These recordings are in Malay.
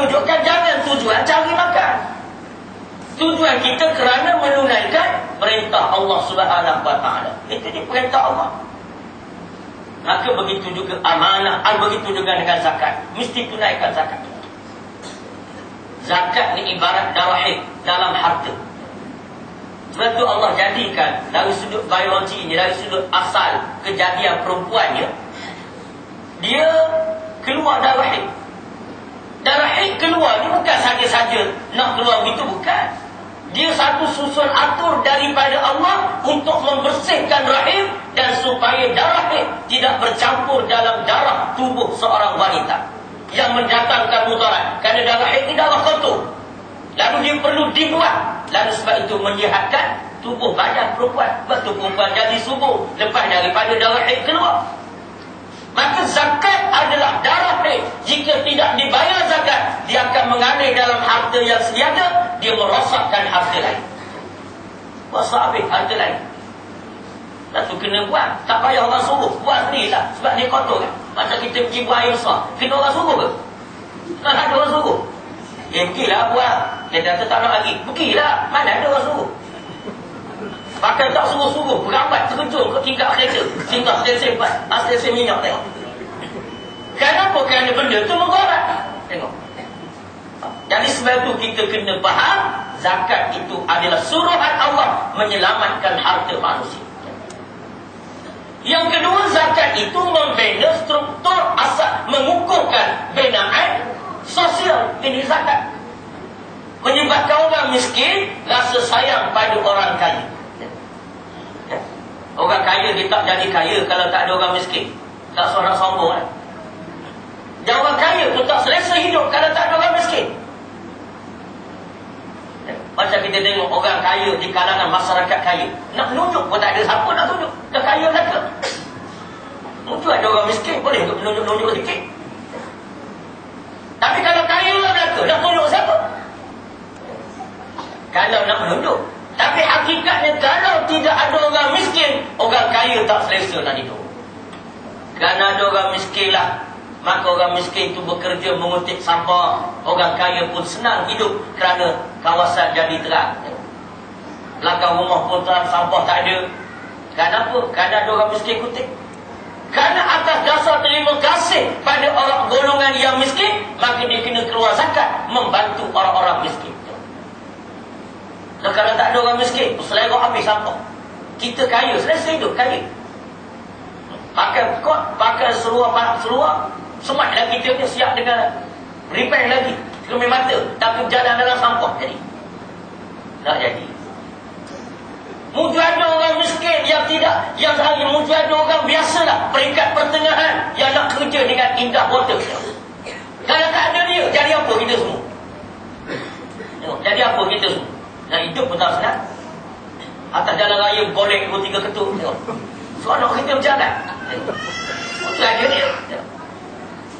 menunjukkan jangan tujuan cari makan. Tujuan kita kerana menunaikan perintah Allah Subhanahu wa taala. Itu dia perintah Allah. Maka begitu juga amanah, begitu juga dengan zakat. Mesti tunaikan zakat. Zakat ni ibarat darahim dalam harta. Sebab tu Allah jadikan dari sudut biologi ni, dari sudut asal kejadian perempuannya, dia keluar darah rahim. Darah rahim keluar ni bukan saja-saja nak keluar begitu, bukan. Dia satu susun atur daripada Allah untuk membersihkan rahim dan supaya darah rahim tidak bercampur dalam darah tubuh seorang wanita yang mendatangkan mudarat. Kerana darah rahim ni darah kotor. Lalu dia perlu dibuat. Lalu sebab itu menyihatkan tubuh badan perempuan. Sebab tu perempuan jadi subur lepas daripada darah haid keluar. Maka zakat adalah darah haid. Jika tidak dibayar zakat, dia akan mengalir dalam harta yang sediada. Dia merosakkan harta lain. Rosak habis harta lain. Lepas tu kena buat. Tak payah orang suruh. Buat sendiri lah. Sebab dia kotor kan. Macam kita pergi buat air besar. Kena orang suruh ke? Kan ada orang suruh. Pergilah buat. Dia kata tak nak lagi. Pergilah. Mana ada orang suruh. Pakai tak suruh-suruh. Berambat terjun ke tingkat kereta. Tingkat stesen stesen minyak tengok. Kenapa? Kerana benda tu menggorak. Tengok. Jadi sebab tu kita kena faham, zakat itu adalah suruhan Allah menyelamatkan harta manusia. Yang kedua, zakat itu membina struktur asal, mengukuhkan binaan sosial. Ini zakat. Menyebabkan orang miskin rasa sayang pada orang kaya. Orang kaya dia tak jadi kaya kalau tak ada orang miskin. Tak seorang sombong kan? Dan orang kaya pun tak selesa hidup kalau tak ada orang miskin. Macam kita tengok orang kaya di kalangan masyarakat kaya, nak menunjuk pun tak ada siapa nak tunjuk. Dah kaya dah ke? Mungkin ada orang miskin boleh menunjuk-nunjuk sikit. Tapi kalau kaya lah belaka, nak tunjuk siapa? Kalau nak menunjuk. Tapi hakikatnya kalau tidak ada orang miskin, orang kaya tak selesa nak hidup. Kerana ada orang miskin lah, maka orang miskin itu bekerja mengutip sampah. Orang kaya pun senang hidup kerana kawasan jadi terang. Belakang rumah pun terang, sampah tak ada. Kenapa? Kerana ada orang miskin kutip. Kerana atas dasar terima kasih pada orang golongan yang miskin, maka dia kena keluar zakat membantu orang-orang miskin. Dan kalau tak ada orang miskin, selera habis sampah. Kita kaya, selesa hidup, kaya. Pakai kot, pakai seluar, semat lagi kita ni siap dengan repair lagi. Kemih mata, tapi jalan dalam sampah jadi. Tak jadi. Mungkin ada orang miskin yang tidak, yang hanya mungkin ada orang biasalah, peringkat pertengahan yang nak kerja dengan indah water. Kalau tak ada dia, jadi apa kita semua? Jadi apa kita semua? Nak hidup pun tak senang. Atas jalan raya golek 2-3 ketuk. Seronok kita berjalan. Mungkin ada dia.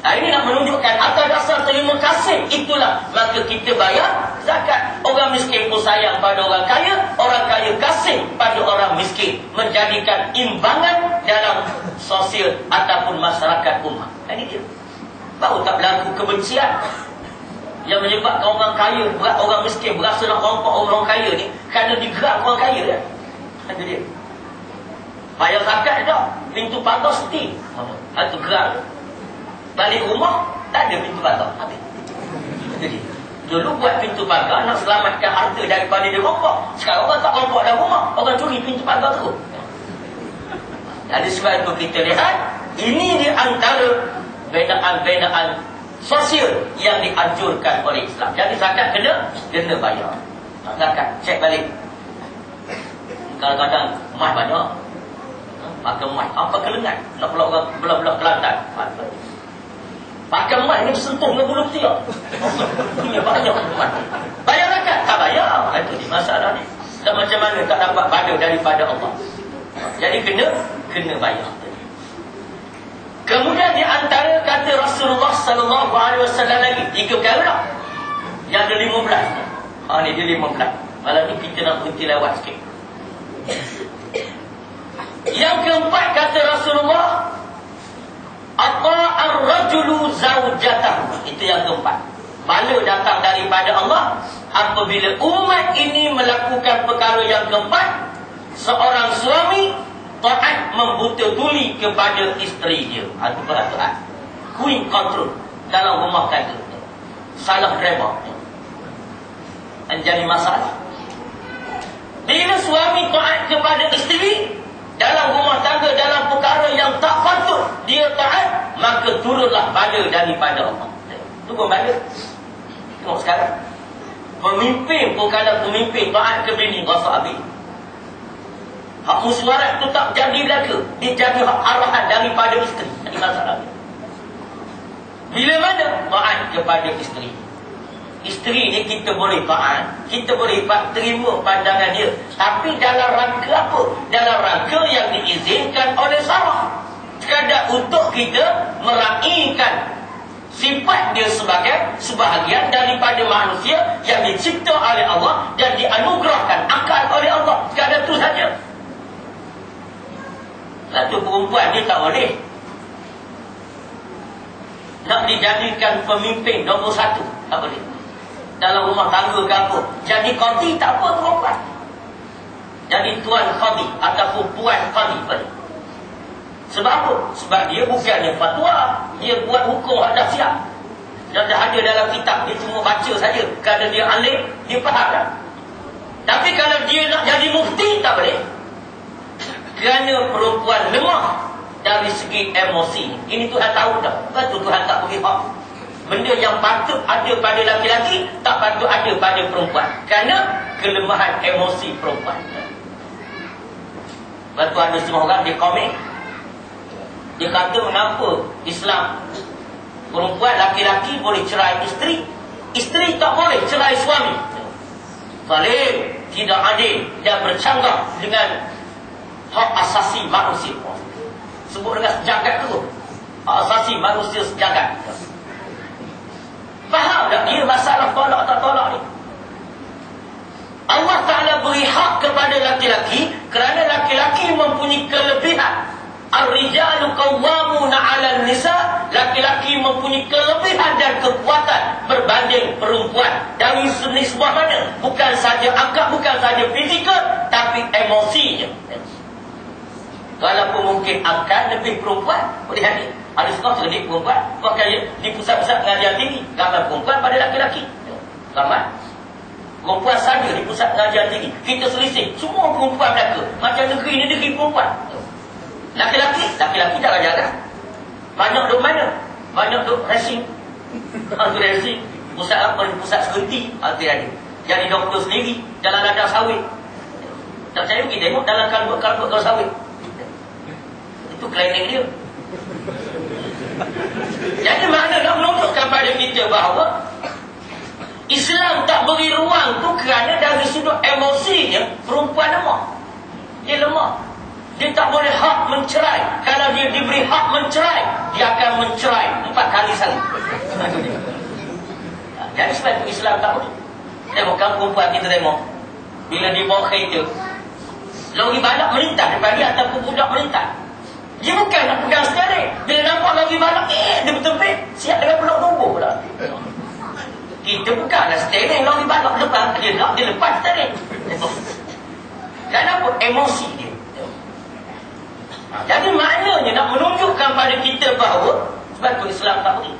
Nah, ini nak menunjukkan atas dasar terima kasih itulah maka kita bayar zakat. Orang miskin pun sayang pada orang kaya, orang kaya kasih pada orang miskin, menjadikan imbangan dalam sosial ataupun masyarakat umat. Ini dia. Baru tak berlaku kebencian yang menyebabkan orang kaya, orang miskin berasa nak rompak orang kaya ni kerana digerak orang kaya kan. Itu dia. Bayar zakat dah, pintu pagar seti. Itu gerak. Balik rumah, tak ada pintu pagar. Habis. Jadi, dulu buat pintu pagar nak selamatkan harta daripada dia rompak. Sekarang orang tak rompak dalam rumah, orang curi pintu pagar tu. Jadi sebab itu kita lihat, ini di antara binaan-binaan sosial yang dianjurkan oleh Islam. Jadi zakat kena bayar. Zakat, cek balik. Kadang-kadang emas banyak, pakai emas. Apa kelengan? Nak pula orang belah-belah Kelantan. Pakai emas ni bersentuh dengan bulu tiap. Ini banyak emas. Bayar zakat? Tak bayar. Itu di masalah ni. Dan macam mana tak dapat pada daripada Allah. Jadi kena bayar. Kemudian di antara kata Rasulullah sallallahu alaihi wasallam lagi 3 perkara lah. Yang ada 15. Ni dia 15. Malam ni kita nak berhenti lewat sikit. Yang keempat kata Rasulullah, ata'ar rajulu zawjatahu. Itu yang keempat. bala datang daripada Allah apabila umat ini melakukan perkara yang keempat. Seorang suami taat membuta tuli kepada isteri dia. Itu peraturan queen control dalam rumah tangga. Salah drama dan jadi masalah. Bila suami taat kepada isteri dalam rumah tangga, dalam perkara yang tak patut dia taat, maka turunlah bala daripada Allah. Tunggu bala. Tengok sekarang, pemimpin pun kalau pemimpin taat ke bini, rasa habis. Hak musyawarah tu tak jadi belaka, dia jadi hak arahan daripada isteri. Ini masalah. Bila mana taat kepada isteri, isteri ni kita boleh taat, kita boleh terima pandangan dia, tapi dalam rangka apa? Dalam rangka yang diizinkan oleh syara, sekadar untuk kita meraihkan sifat dia sebagai sebahagian daripada manusia yang dicipta oleh Allah dan dianugerahkan akal oleh Allah. Sekadar itu saja. Satu perempuan dia tak boleh nak dijadikan pemimpin nombor satu, tak boleh. Dalam rumah tangga ke apa, jadi qadi tak apa perempuan, jadi tuan qadi ataupun puan qadi boleh. Sebab apa? Sebab dia bukannya fatwa, dia buat hukum hak dah siap, dah ada dalam kitab, dia cuma baca saja. Kalau dia alim, dia faham tak? Tapi kalau dia nak jadi mufti, tak boleh, kerana perempuan lemah dari segi emosi. Ini Tuhan tahu dah. Betul Tuhan tak bagi hak. Benda yang patut ada pada laki-laki tak patut ada pada perempuan, kerana kelemahan emosi perempuan. Lepas tu ada semua orang dia komen, dia kata kenapa Islam perempuan, laki-laki boleh cerai isteri, isteri tak boleh cerai suami. Zalim, tidak adil dan bercanggah dengan hak asasi manusia. Sebut dengan sejagat tu, hak asasi manusia sejagat. Faham tak dia masalah tolak tak tolak ni? Allah Ta'ala beri hak kepada laki-laki kerana laki-laki mempunyai kelebihan. Ar-rijalu qawwamuna 'alan nisa, laki-laki mempunyai kelebihan dan kekuatan berbanding perempuan dari sebuah mana? Bukan saja angka, bukan saja fizikal, tapi emosinya. Walaupun mungkin angka lebih perempuan boleh hadir. Ada setengah cerdik perempuan, makanya di pusat-pusat pengajian tinggi gambar perempuan pada laki-laki. Gambar perempuan saja di pusat pengajian tinggi. Kita selisih, semua perempuan belaka. Macam negeri ni negeri perempuan. Laki-laki jarang-jarang. Banyak duk mana? Banyak duk racing. Itu racing. Pusat apa? Pusat sekerti. Itu ada. Jadi doktor sendiri dalam ladang sawit. Tak percaya pergi tengok dalam kalbut-kalbut dalam sawit. Itu klinik dia. Jadi mana nak menunjukkan pada kita bahawa Islam tak beri ruang tu kerana dari sudut emosinya perempuan lemah. Dia lemah. Dia tak boleh hak mencerai. Kalau dia diberi hak mencerai, dia akan mencerai 4 kali sekali. Jadi sebab itu Islam tak boleh. Tengokkan perempuan kita tengok, bila dia bawa kereta, lori balap melintas depan dia ataupun budak melintas, dia bukan nak pegang steering. Bila nampak lagi balap, dia bertempik, siap dengan peluk nombor pula. Kita bukanlah steering lagi balap depan, dia lepas steering. Kenapa? Emosi dia. Jadi maknanya nak menunjukkan pada kita bahawa sebab itu Islam tak beri.